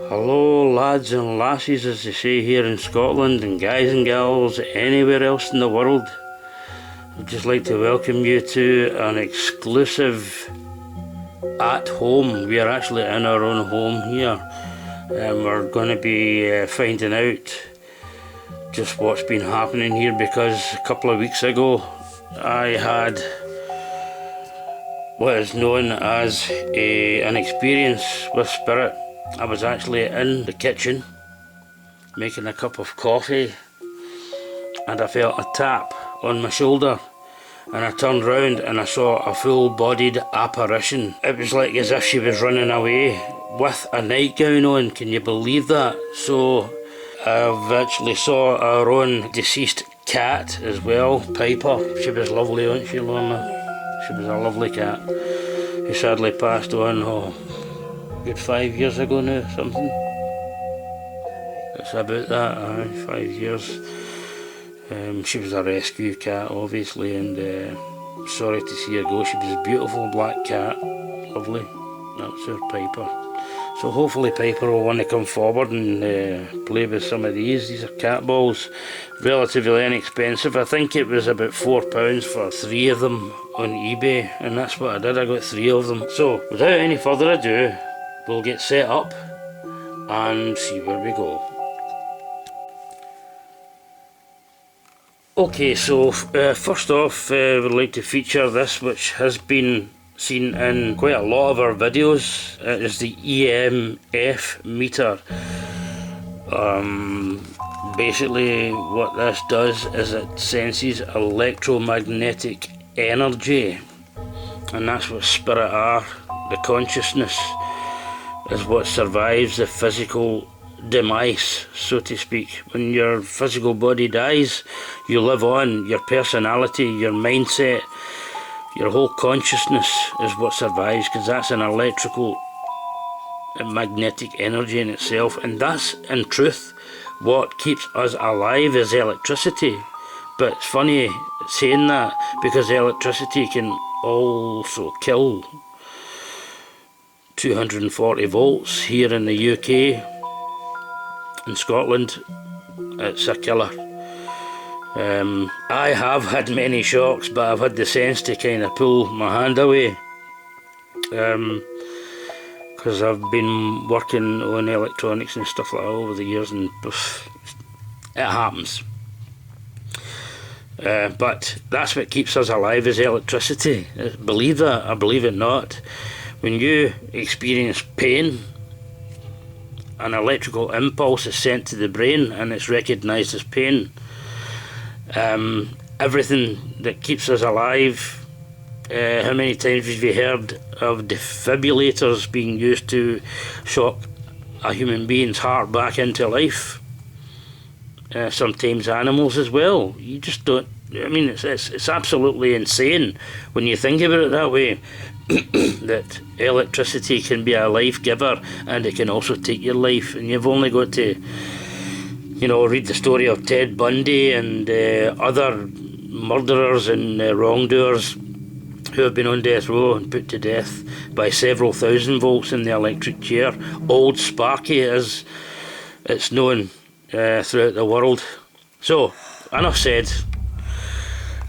Hello lads and lassies, as they say here in Scotland, and guys and gals anywhere else in the world. I'd just like to welcome you to an exclusive at home. We are actually in our own home here, and we're going to be finding out just what's been happening here, because a couple of weeks ago I had what is known as an experience with spirit. I was actually in the kitchen making a cup of coffee, and I felt a tap on my shoulder, and I turned round and I saw a full-bodied apparition. It was like as if she was running away with a nightgown on. Can you believe that? So I've actually saw our own deceased cat as well, Piper. She was lovely, wasn't she, Lorna? She was a lovely cat who sadly passed on, good 5 years ago now, something. It's about that, 5 years. She was a rescue cat, obviously, and sorry to see her go. She was a beautiful black cat, lovely. That's her, Piper. So hopefully Piper will want to come forward and play with some of these. These are cat balls, relatively inexpensive. I think it was about £4 for 3 of them on eBay, and that's what I did. I got 3 of them. So without any further ado, we'll get set up and see where we go. Okay, so first off, we'd like to feature this, which has been seen in quite a lot of our videos. It is the EMF meter. Basically what this does is it senses electromagnetic energy, and that's what spirit are. The consciousness is what survives the physical demise, so to speak. When your physical body dies, you live on. Your personality, your mindset, your whole consciousness is what survives, because that's an electrical and magnetic energy in itself, and that's in truth what keeps us alive is electricity. But it's funny saying that, because electricity can also kill. 240 volts here in the UK. In Scotland, it's a killer. I have had many shocks, but I've had the sense to kind of pull my hand away, because I've been working on electronics and stuff like that over the years, and it happens. But that's what keeps us alive is electricity. Believe that or believe it not. When you experience pain, an electrical impulse is sent to the brain and it's recognised as pain. Everything that keeps us alive, how many times have you heard of defibrillators being used to shock a human being's heart back into life? Sometimes animals as well. You just don't, I mean, it's absolutely insane when you think about it that way. That electricity can be a life giver, and it can also take your life, and you've only got to, read the story of Ted Bundy and other murderers and wrongdoers who have been on death row and put to death by several thousand volts in the electric chair. Old Sparky, as it's known throughout the world. So, enough said.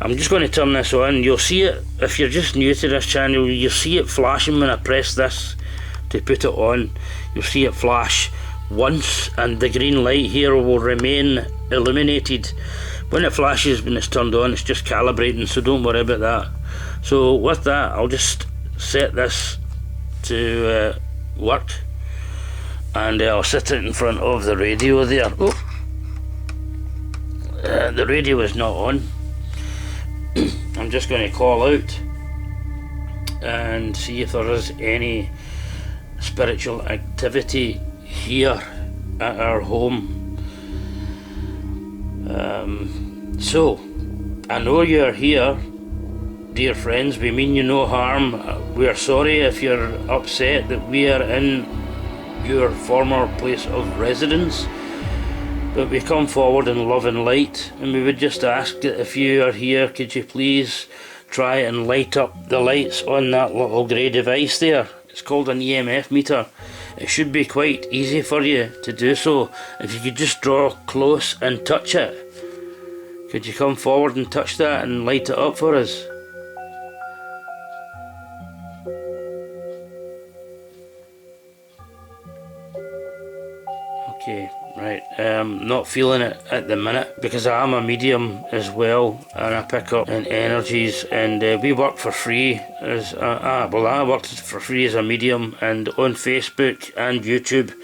I'm just going to turn this on. You'll see it, if you're just new to this channel, you'll see it flashing when I press this to put it on. You'll see it flash once, and the green light here will remain illuminated. When it flashes, when it's turned on, it's just calibrating, so don't worry about that. So with that, I'll just set this to work, and I'll sit it in front of the radio there. The radio is not on. I'm just going to call out and see if there is any spiritual activity here at our home. So, I know you're here, dear friends. We mean you no harm. We're sorry if you're upset that we are in your former place of residence, but we come forward in love and light, and we would just ask that if you are here, could you please try and light up the lights on that little grey device there. It's called an EMF meter. it should be quite easy for you to do so. If you could just draw close and touch it. Could you come forward and touch that and light it up for us? Okay, right. Not feeling it at the minute because I am a medium as well, and I pick up in energies, and we work for free as I worked for free as a medium, and on Facebook and YouTube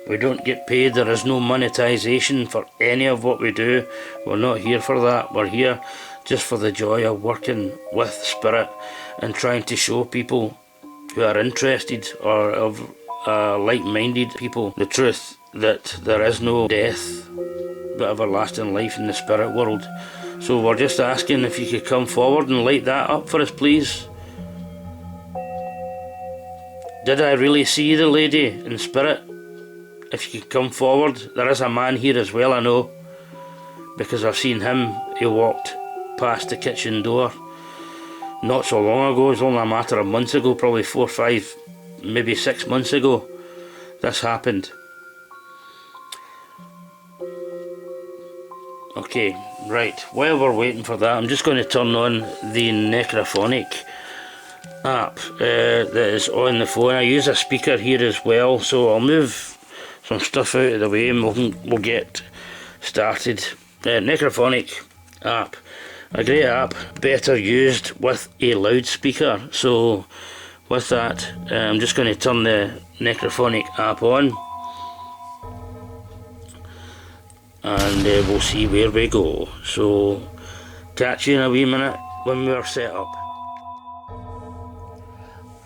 we don't get paid. There is no monetization for any of what we do. We're not here for that. We're here just for the joy of working with spirit and trying to show people who are interested or of like-minded people the truth that there is no death but everlasting life in the spirit world. So we're just asking if you could come forward and light that up for us, please. Did I really see the lady in spirit? If you could come forward. There is a man here as well, I know, because I've seen him. He walked past the kitchen door not so long ago. It was only a matter of months ago, probably 4, 5, maybe 6 months ago this happened. Okay, right, while we're waiting for that, I'm just going to turn on the necrophonic app that is on the phone. I use a speaker here as well, so I'll move some stuff out of the way and we'll get started. Necrophonic app, a great app, better used with a loudspeaker. So with that, I'm just going to turn the necrophonic app on, and we'll see where we go. So catch you in a wee minute when we're set up.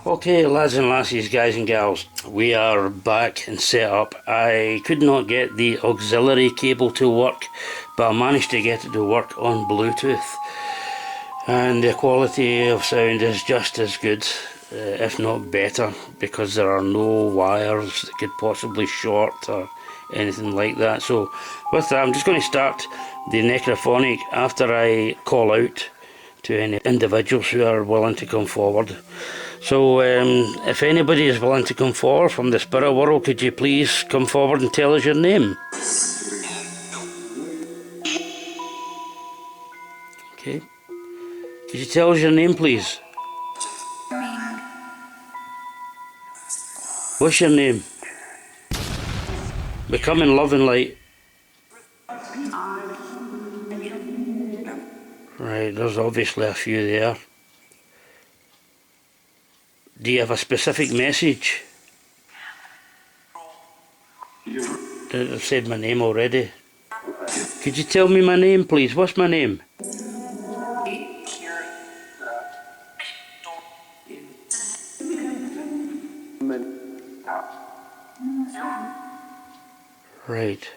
Okay, lads and lassies, guys and gals, we are back and set up. I could not get the auxiliary cable to work, but I managed to get it to work on Bluetooth, and the quality of sound is just as good, if not better, because there are no wires that could possibly short or anything like that. So with that, I'm just going to start the necrophonic after I call out to any individuals who are willing to come forward. So if anybody is willing to come forward from the spirit world, could you please come forward and tell us your name? Okay. Could you tell us your name, please? What's your name? Becoming love and light. Right, there's obviously a few there. Do you have a specific message? I've said my name already. Could you tell me my name, please? What's my name? Right.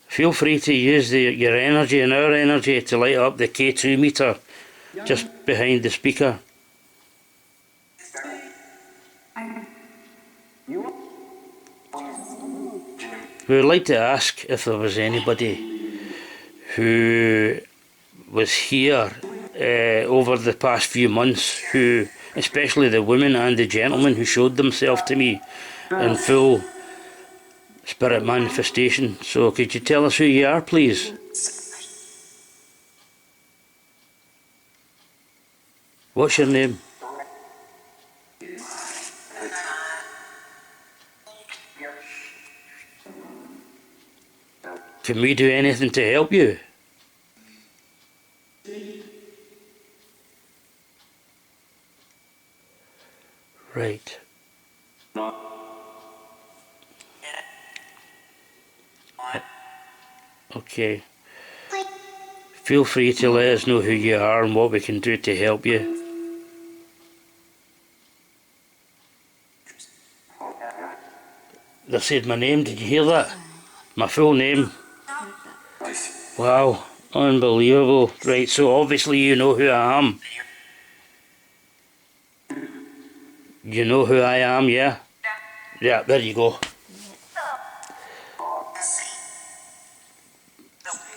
Feel free to use your energy and our energy to light up the K2 meter just behind the speaker. We would like to ask if there was anybody who was here over the past few months, who, especially the women and the gentlemen who showed themselves to me in full spirit manifestation. So could you tell us who you are, please? What's your name? Can we do anything to help you? Right. Okay. Feel free to let us know who you are and what we can do to help you. They said my name, did you hear that? My full name. Wow, unbelievable. Right, so obviously you know who I am. You know who I am, yeah? Yeah, there you go.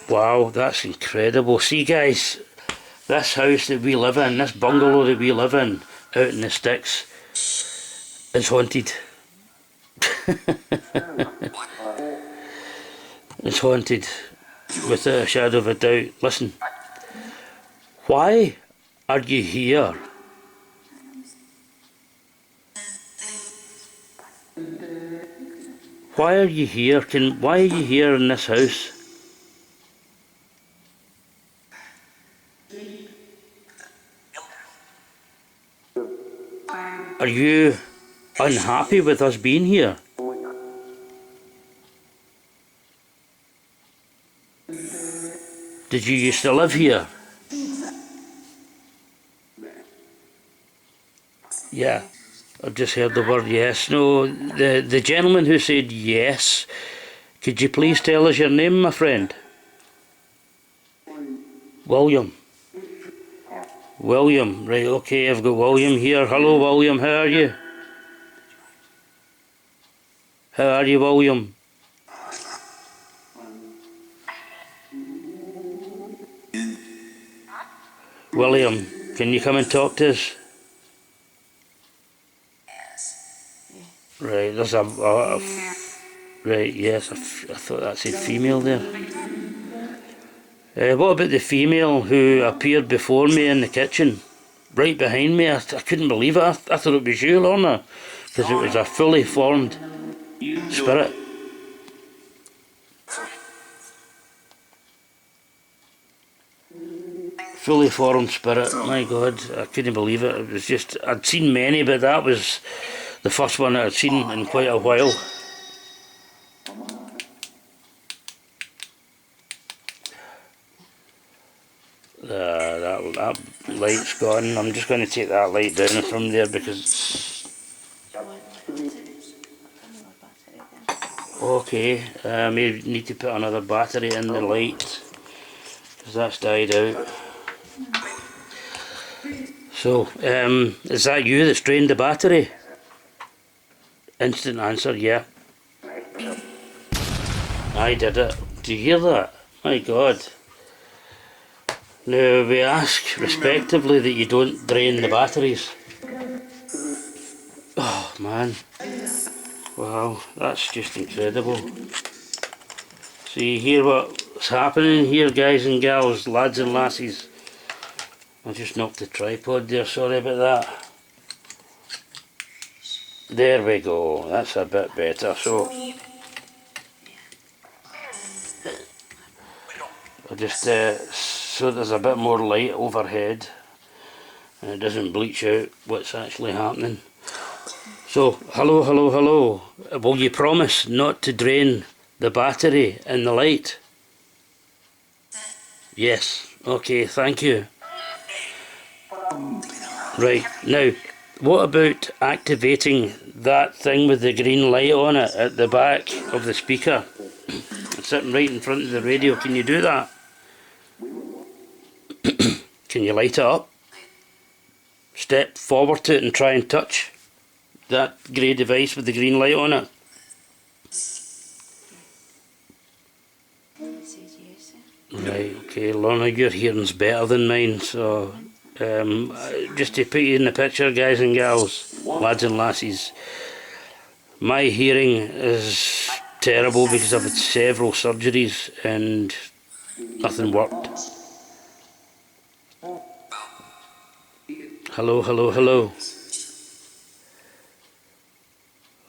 Wow, that's incredible. See guys, this house that we live in, this bungalow that we live in, out in the sticks, is haunted. It's haunted, without a shadow of a doubt. Listen, why are you here? Why are you here? Why are you here in this house? Are you unhappy with us being here? Did you used to live here? Yeah, I've just heard the word yes. No, the gentleman who said yes, could you please tell us your name, my friend? William. William, right, okay, I've got William here. Hello, William, how are you? How are you, William? William, can you come and talk to us? Right, there's right, yes, I thought that said female there. What about the female who appeared before me in the kitchen? Right behind me, I couldn't believe it. I thought it was you, Lorna, because it was a fully formed spirit. Fully formed spirit, my God, I couldn't believe it. It was just, I'd seen many, but that was the first one I'd seen in quite a while. That light's gone. I'm just going to take that light down from there because okay, I may need to put another battery in the light because that's died out. So, is that you that's drained the battery? Instant answer, yeah. I did it. Do you hear that? My God. Now we ask respectively that you don't drain the batteries. Oh man. Wow, that's just incredible. So you hear what's happening here, guys and gals, lads and lassies. I just knocked the tripod there, sorry about that. There we go, that's a bit better. So I just so there's a bit more light overhead and it doesn't bleach out what's actually happening. So hello, hello, hello. Will you promise not to drain the battery in the light? Yes. Okay, thank you. Right, now, what about activating that thing with the green light on it at the back of the speaker? It's sitting right in front of the radio. Can you do that? Can you light it up? Step forward to it and try and touch that grey device with the green light on it. Right, okay, Lorna, your hearing's better than mine, so just to put you in the picture, guys and gals, lads and lassies, my hearing is terrible because I've had several surgeries and nothing worked. Hello, hello, hello.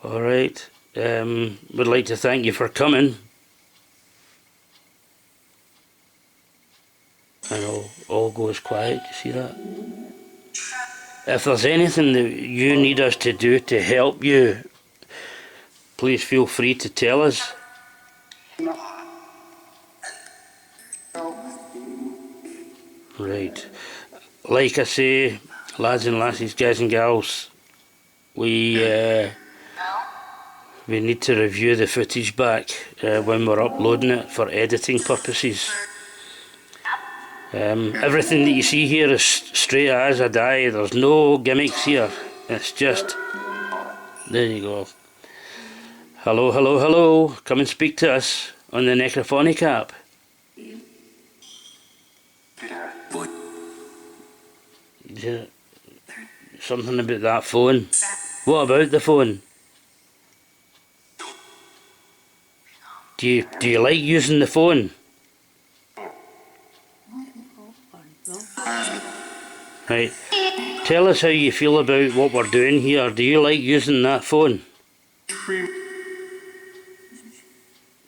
Alright, would like to thank you for coming. And all goes quiet, you see that? If there's anything that you need us to do to help you, please feel free to tell us. Right. Like I say, lads and lassies, guys and gals, we need to review the footage back when we're uploading it for editing purposes. Everything that you see here is straight as I die. There's no gimmicks here. It's just... There you go. Hello, hello, hello. Come and speak to us on the Necrophonic app. Yeah. Something about that phone. What about the phone? Do you like using the phone? Right. Tell us how you feel about what we're doing here. Do you like using that phone?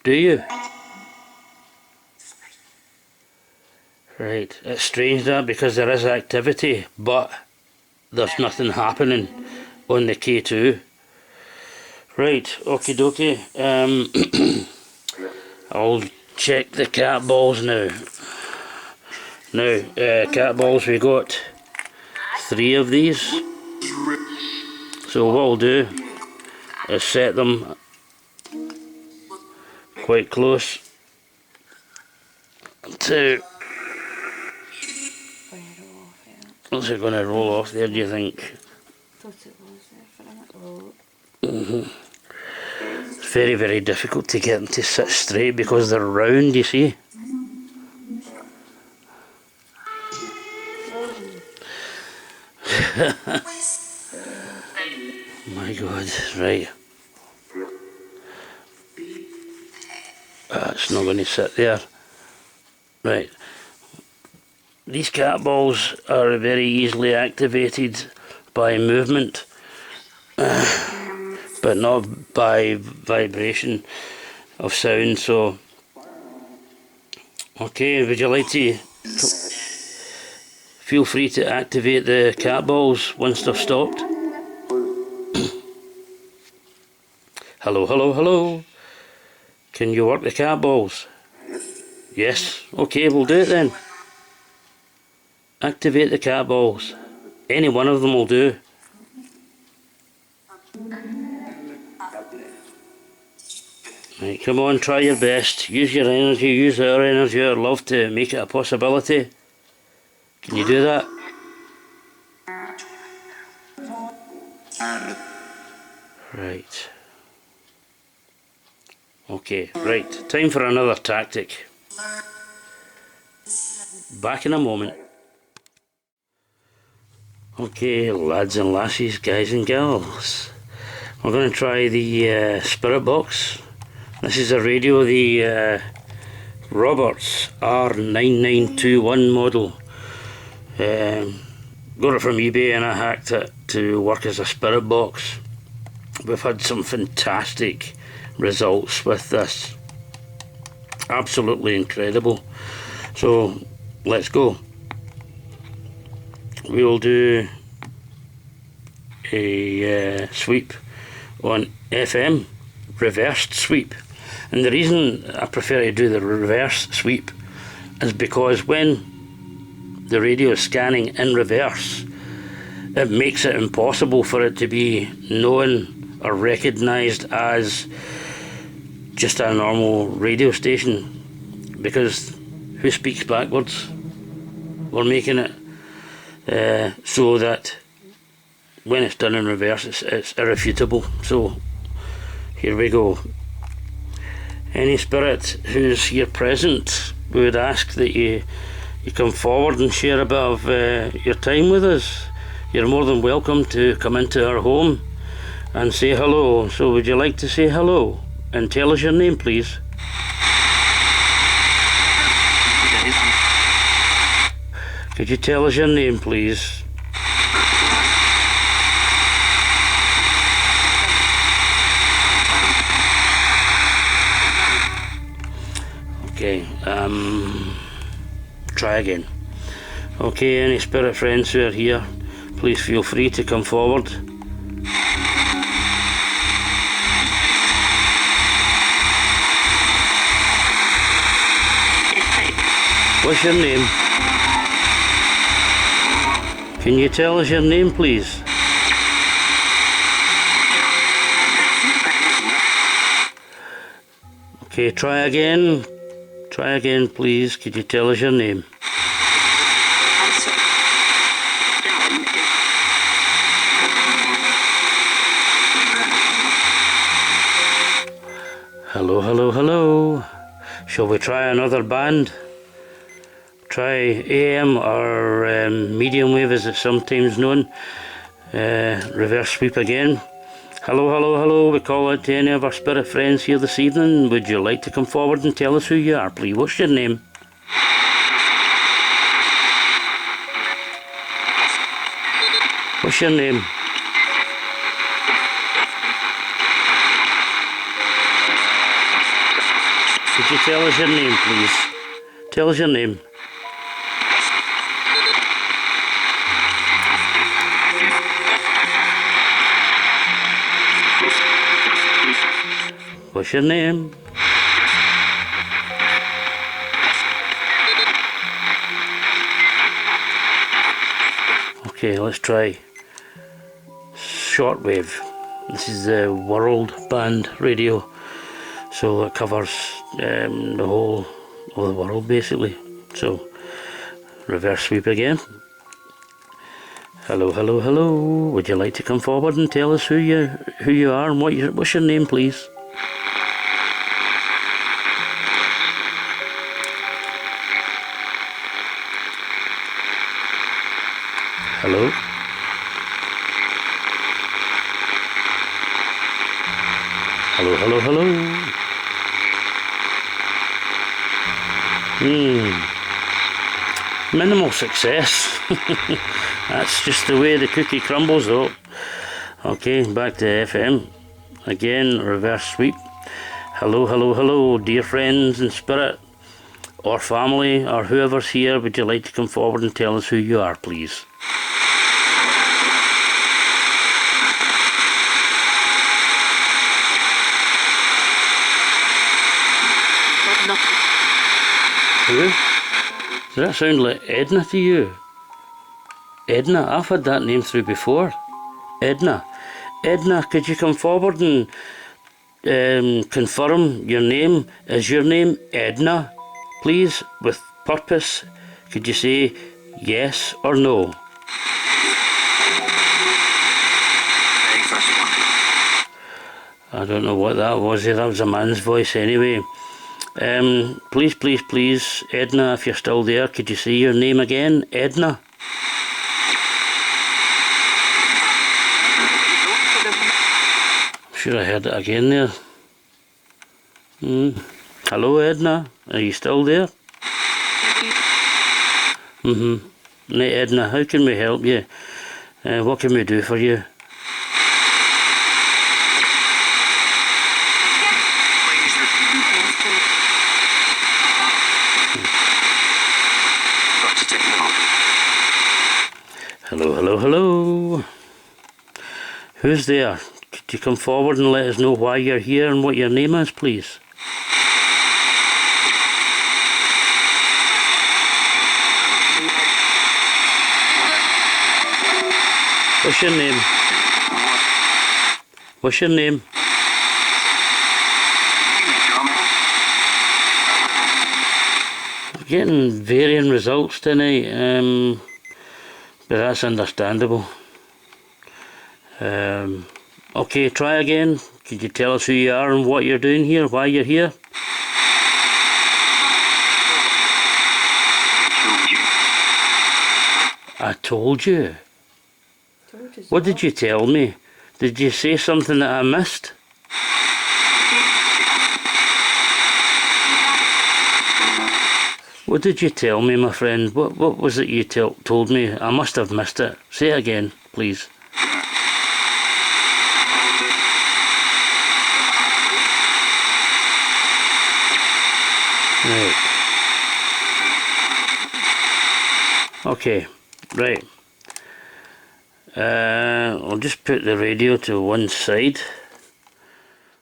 Do you? Right. It's strange that because there is activity, but there's nothing happening on the K2. Right, okie dokie. I'll check the cat balls now. Now, cat balls, we got 3 of these. So what I'll do is set them quite close to... What's it going to roll off there, do you think? It's very, very difficult to get them to sit straight because they're round, you see. My God, right. It's not going to sit there. Right. These cat balls are very easily activated by movement, but not by vibration of sound. So, okay, would you like to feel free to activate the cat balls once they've stopped? Hello, hello, hello. Can you work the cat balls? Yes. Okay, we'll do it then. Activate the cat balls. Any one of them will do. Right, come on, try your best. Use your energy, use our energy, our love to make it a possibility. Can you do that? Right. Okay, right. Time for another tactic. Back in a moment. Okay, lads and lassies, guys and gals. We're going to try the Spirit Box. This is a radio, the Roberts R9921 model. Got it from eBay and I hacked it to work as a Spirit Box. We've had some fantastic results with this. Absolutely incredible. So, let's go. We'll do a sweep on FM, reversed sweep. And the reason I prefer to do the reverse sweep is because when the radio is scanning in reverse, it makes it impossible for it to be known or recognised as just a normal radio station, because who speaks backwards? We're making it so that when it's done in reverse it's irrefutable. So here we go. Any spirit who's here present, we would ask that you come forward and share a bit of your time with us. You're more than welcome to come into our home and say hello. So would you like to say hello and tell us your name, please? Could you tell us your name, please? Okay, try again. Okay, any spirit friends who are here, please feel free to come forward. What's your name? Can you tell us your name, please? Okay, try again. Try again, please. Could you tell us your name? Hello, hello, hello. Shall we try another band? Try AM or medium wave as it's sometimes known. Reverse sweep again. Hello, hello, hello. We call out to any of our spirit friends here this evening. Would you like to come forward and tell us who you are, please? What's your name? What's your name? Could you tell us your name, please? Tell us your name. What's your name? Okay, let's try shortwave. This is the world band radio, so it covers the whole of the world basically. So reverse sweep again. Hello, hello, hello. Would you like to come forward and tell us who you are and what's your name, please? Hello? Hello, hello, hello. Minimal success. That's just the way the cookie crumbles though. Okay, back to FM. Again, reverse sweep. Hello, hello, hello, dear friends in spirit, or family, or whoever's here. Would you like to come forward and tell us who you are, please? Who? Does that sound like Edna to you? Edna? I've had that name through before. Edna. Edna, could you come forward and confirm your name? Is your name Edna? Please, with purpose, could you say yes or no? I don't know what that was. That was a man's voice anyway. Please, please, please, Edna, if you're still there, could you say your name again? Edna? I'm sure I heard it again there. Hello, Edna, are you still there? Right, Edna, how can we help you? What can we do for you? Hello, hello, hello. Who's there? Could you come forward and let us know why you're here and what your name is, please? What's your name? What's your name? We're getting varying results tonight. But that's understandable. Okay, try again. Could you tell us who you are and what you're doing here, why you're here? I told you. What did you tell me? Did you say something that I missed? What did you tell me, my friend? What was it you told me? I must have missed it. Say it again, please. Right. Okay, right. I'll just put the radio to one side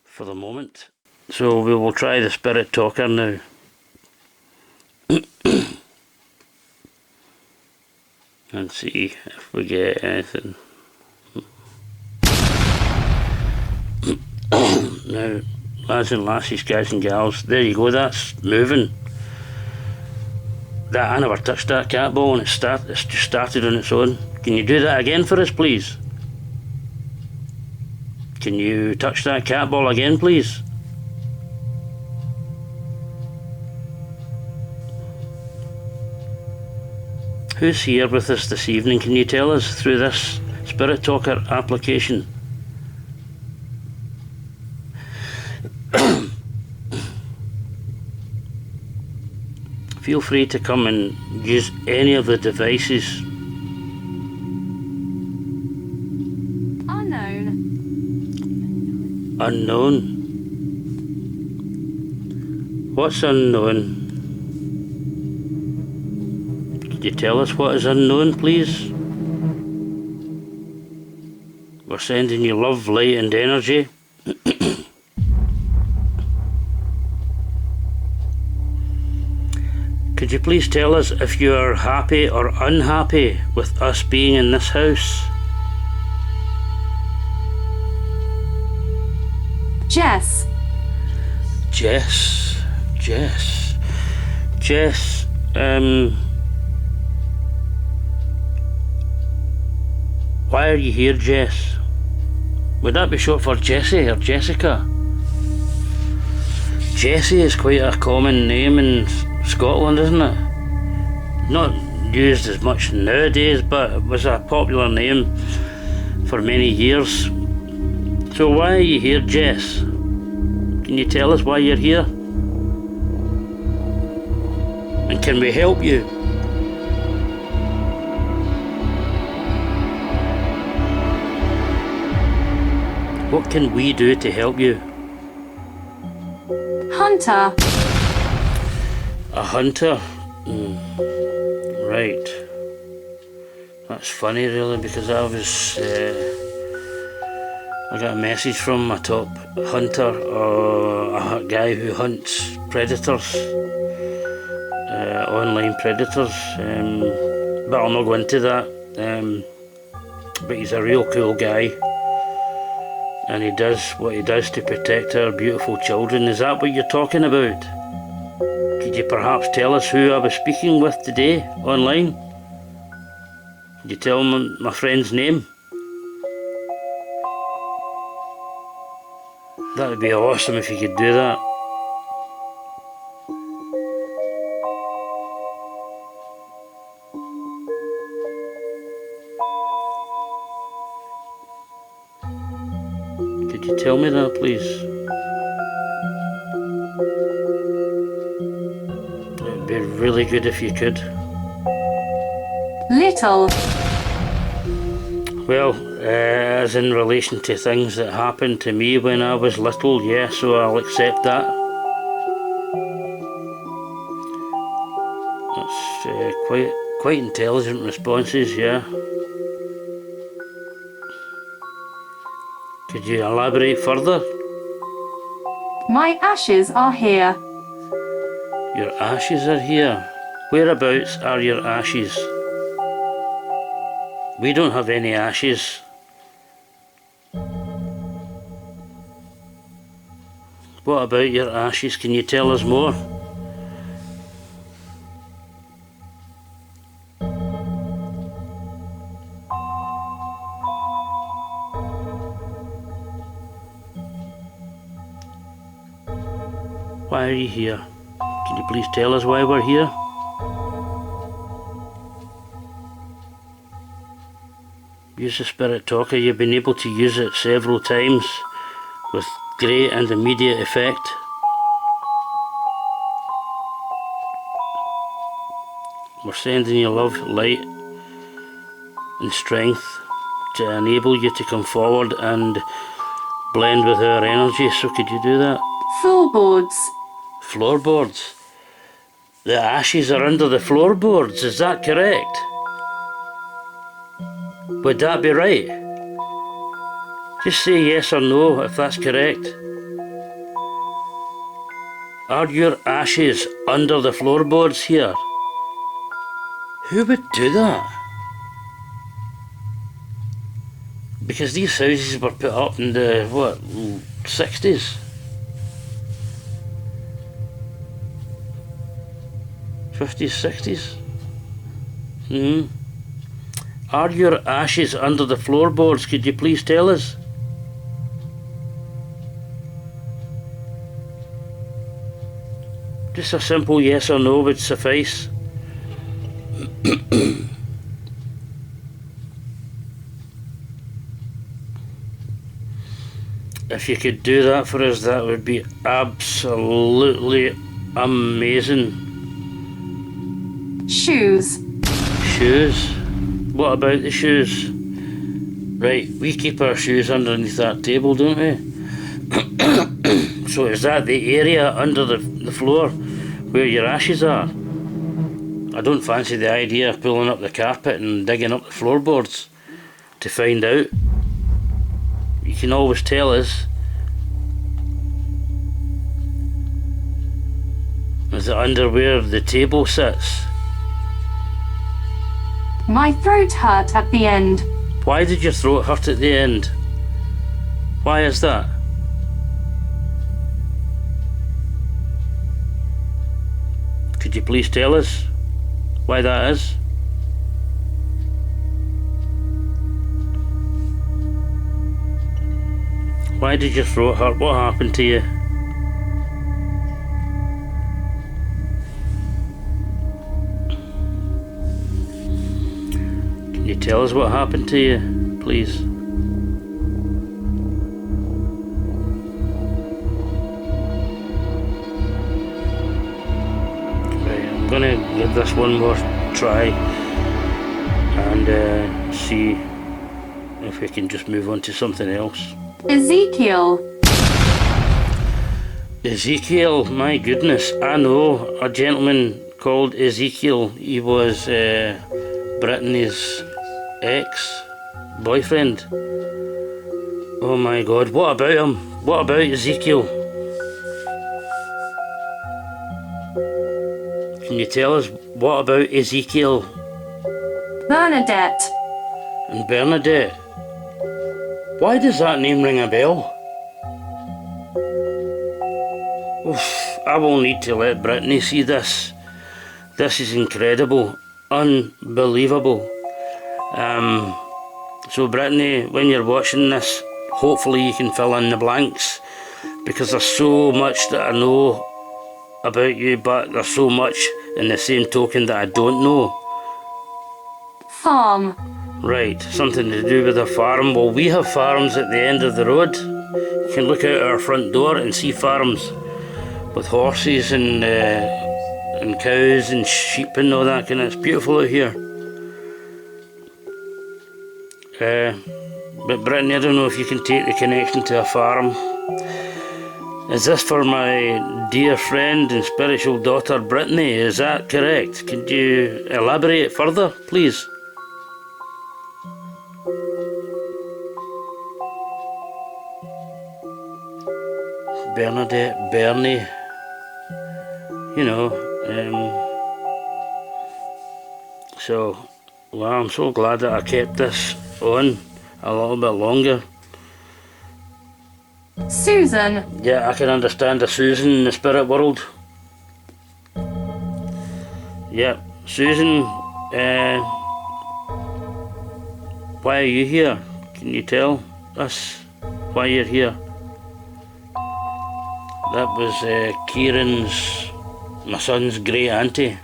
for the moment. So we will try the spirit talker now. And see if we get anything. Now, lads and lassies, guys and gals, there you go, that's moving. I never touched that cat ball and it's just started on its own. Can you do that again for us, please? Can you touch that cat ball again, please? Who's here with us this evening? Can you tell us through this Spirit Talker application? feel free to come and use any of the devices. Unknown. What's unknown? Could you tell us what is unknown, please? We're sending you love, light and energy. Could you please tell us if you are happy or unhappy with us being in this house? Jess. Jess. Why are you here, Jess? Would that be short for Jessie or Jessica? Jessie is quite a common name in Scotland, isn't it? Not used as much nowadays, but it was a popular name for many years. So why are you here, Jess? Can you tell us why you're here? And can we help you? What can we do to help you? Hunter. A hunter? Right. That's funny really, because I got a message from a top hunter, or a guy who hunts predators, online predators, but I'll not go into that. But he's a real cool guy, and he does what he does to protect our beautiful children. Is that what you're talking about? Could you perhaps tell us who I was speaking with today online? Could you tell me my friend's name? That would be awesome if you could do that. Could you tell me that, please? It would be really good if you could. Little. Well, as in relation to things that happened to me when I was little, yeah, so I'll accept that. That's quite intelligent responses, yeah. Could you elaborate further? My ashes are here. Your ashes are here. Whereabouts are your ashes? We don't have any ashes. What about your ashes? Can you tell us more? Why are you here? Can you please tell us why we're here? Use the spirit talker. You've been able to use it several times with great and immediate effect. We're sending you love, light and strength to enable you to come forward and blend with our energy. So could you do that? Floorboards. Floorboards. The ashes are under the floorboards, is that correct? Would that be right? Just say yes or no if that's correct. Are your ashes under the floorboards here? Who would do that? Because these houses were put up in the, 60s? 50s, 60s? Are your ashes under the floorboards? Could you please tell us? Just a simple yes or no would suffice. If you could do that for us, that would be absolutely amazing. Shoes. Shoes? What about the shoes? Right, we keep our shoes underneath that table, don't we? So is that the area under the floor where your ashes are? I don't fancy the idea of pulling up the carpet and digging up the floorboards to find out. You can always tell us. Is it under where the table sits? My throat hurt at the end. Why did your throat hurt at the end? Why is that? Could you please tell us why that is? Why did your throat hurt? What happened to you? Can you tell us what happened to you, please? Right, I'm gonna give this one more try and see if we can just move on to something else. Ezekiel. Ezekiel, my goodness, I know a gentleman called Ezekiel. He was Brittany's ex-boyfriend. Oh my God, what about him? What about Ezekiel? Can you tell us what about Ezekiel Bernadette. and Bernadette? Why does that name ring a bell? Oof, I will need to let Brittany see this. This is incredible, unbelievable. So Brittany, when you're watching this, hopefully you can fill in the blanks, because there's so much that I know about you, but there's so much in the same token that I don't know. Farm. Right, something to do with a farm. Well, we have farms at the end of the road. You can look out our front door and see farms with horses and cows and sheep and all that kind of. It's beautiful out here. But Brittany, I don't know if you can take the connection to a farm. Is this for my dear friend and spiritual daughter Brittany? Is that correct? Could you elaborate further, please? Bernadette, Bernie, you know, so, well, I'm so glad that I kept this on a little bit longer. Susan. Yeah, I can understand a Susan in the spirit world. Yeah, Susan, why are you here? Can you tell us why you're here? That was Kieran's, my son's great auntie,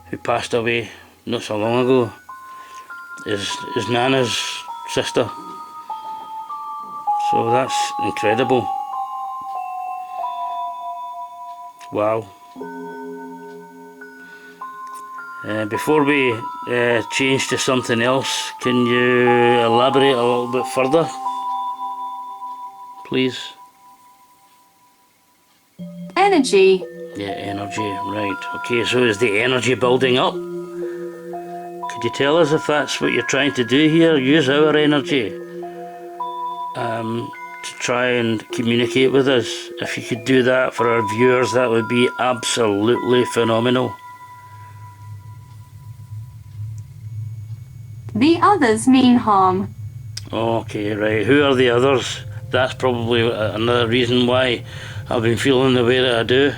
who passed away not so long ago. His Nana's sister. So that's incredible. Wow. Before we change to something else, can you elaborate a little bit further, please? Energy. Yeah, energy, right. Okay, so is the energy building up? Could you tell us if that's what you're trying to do here? Use our energy to try and communicate with us. If you could do that for our viewers, that would be absolutely phenomenal. The others mean harm. Okay, right. Who are the others? That's probably another reason why I've been feeling the way that I do.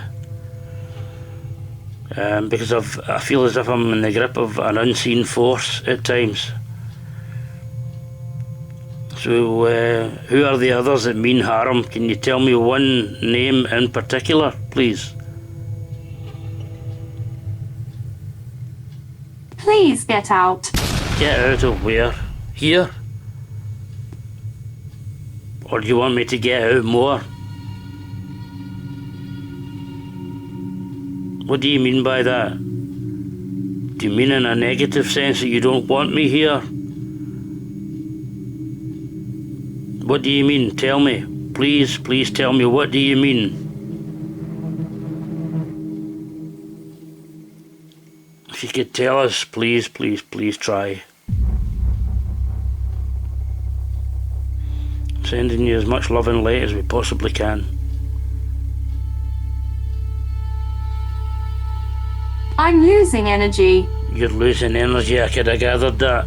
Because I feel as if I'm in the grip of an unseen force at times. So, who are the others that mean harm? Can you tell me one name in particular, please? Please get out. Get out of where? Here? Or do you want me to get out more? What do you mean by that? Do you mean in a negative sense that you don't want me here? What do you mean? Tell me. Please, please tell me, what do you mean? If you could tell us, please, please, please try. Sending you as much love and light as we possibly can. I'm losing energy. You're losing energy, I could have gathered that.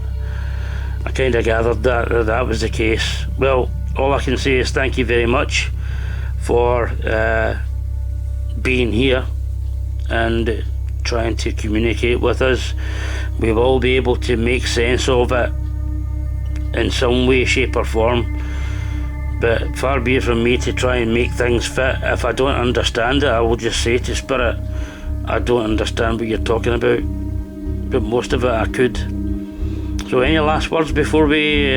I kind of gathered that was the case. Well, all I can say is thank you very much for being here and trying to communicate with us. We will be able to make sense of it in some way, shape or form. But far be it from me to try and make things fit. If I don't understand it, I will just say to Spirit, I don't understand what you're talking about. But most of it I could. So any last words before we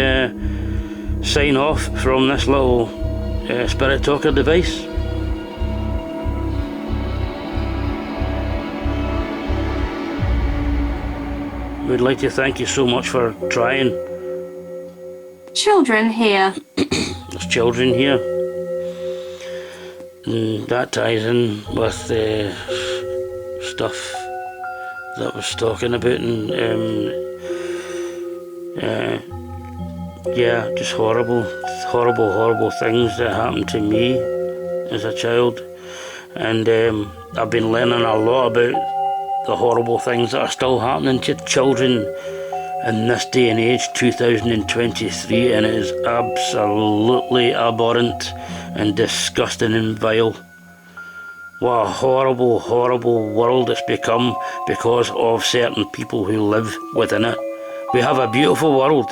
sign off from this little Spirit Talker device? We'd like to thank you so much for trying. Children here. There's children here. And that ties in with the stuff that I was talking about, and yeah, just horrible things that happened to me as a child. And I've been learning a lot about the horrible things that are still happening to children in this day and age, 2023, and it is absolutely abhorrent and disgusting and vile. What a horrible, horrible world it's become because of certain people who live within it. We have a beautiful world,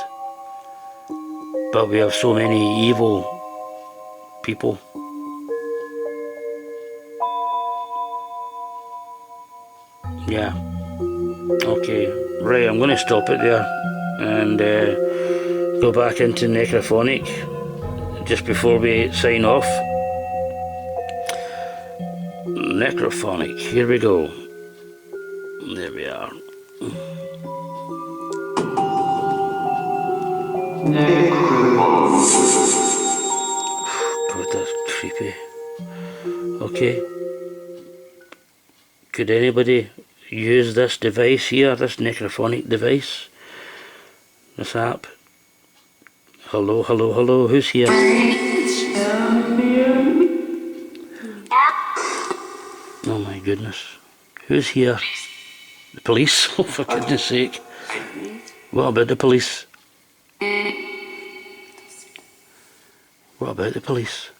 but we have so many evil people. Yeah. Okay. Right, I'm going to stop it there and go back into necrophonic just before we sign off. Necrophonic, here we go. There we are. God, that's creepy. Okay. Could anybody use this device here, this necrophonic device? This app? Hello, hello, hello, who's here? Oh my goodness. Who's here? The police? Oh, for goodness sake. What about the police? What about the police?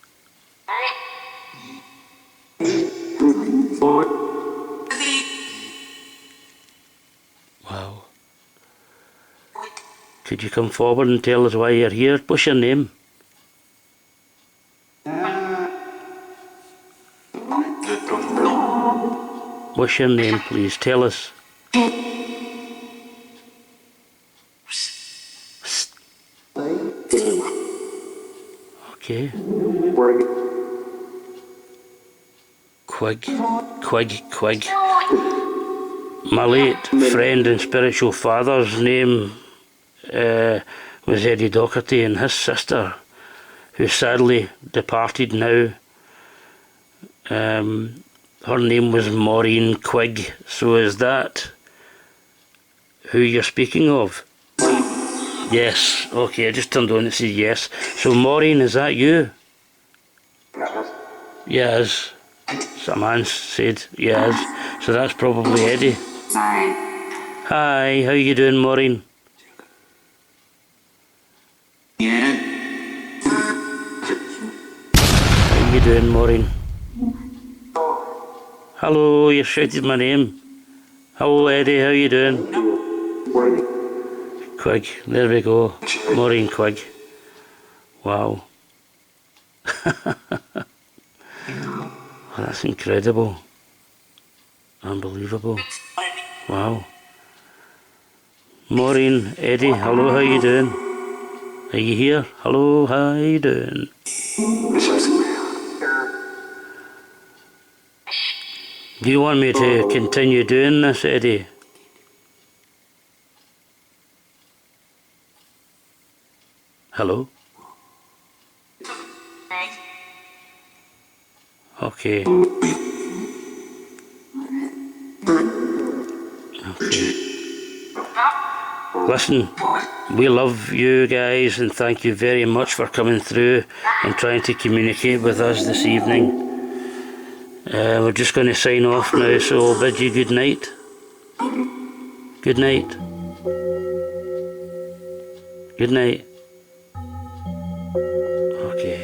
Wow. Could you come forward and tell us why you're here? What's your name? What's your name, please? Tell us. Okay. Quig. My late friend and spiritual father's name was Eddie Docherty, and his sister, who sadly departed now, her name was Maureen Quig. So is that who you're speaking of? Yes. Okay, I just turned on and said yes. So Maureen, is that you? Yes. Some man said yes. So that's probably Eddie. Sorry. Hi, how you doing, Maureen? How you doing, Maureen? Hello, you shouted my name. Hello, Eddie, how you doing? Quig, there we go. Maureen Quig. Wow. That's incredible. Unbelievable. Wow. Maureen, Eddie, hello, how you doing? Are you here? Hello, how you doing? Do you want me to continue doing this, Eddie? Hello? Okay. Okay. Listen, we love you guys and thank you very much for coming through and trying to communicate with us this evening. We're just going to sign off now, so I'll bid you good night. Good night. Good night. Okay.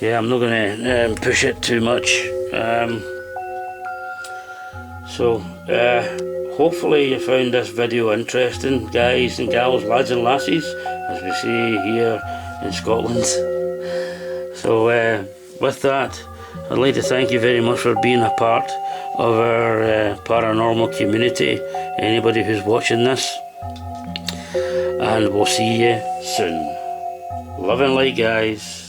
Yeah, I'm not going to push it too much. Hopefully you found this video interesting, guys and gals, lads and lassies, as we say here in Scotland. So with that, I'd like to thank you very much for being a part of our paranormal community, anybody who's watching this, and we'll see you soon. Love and light, guys.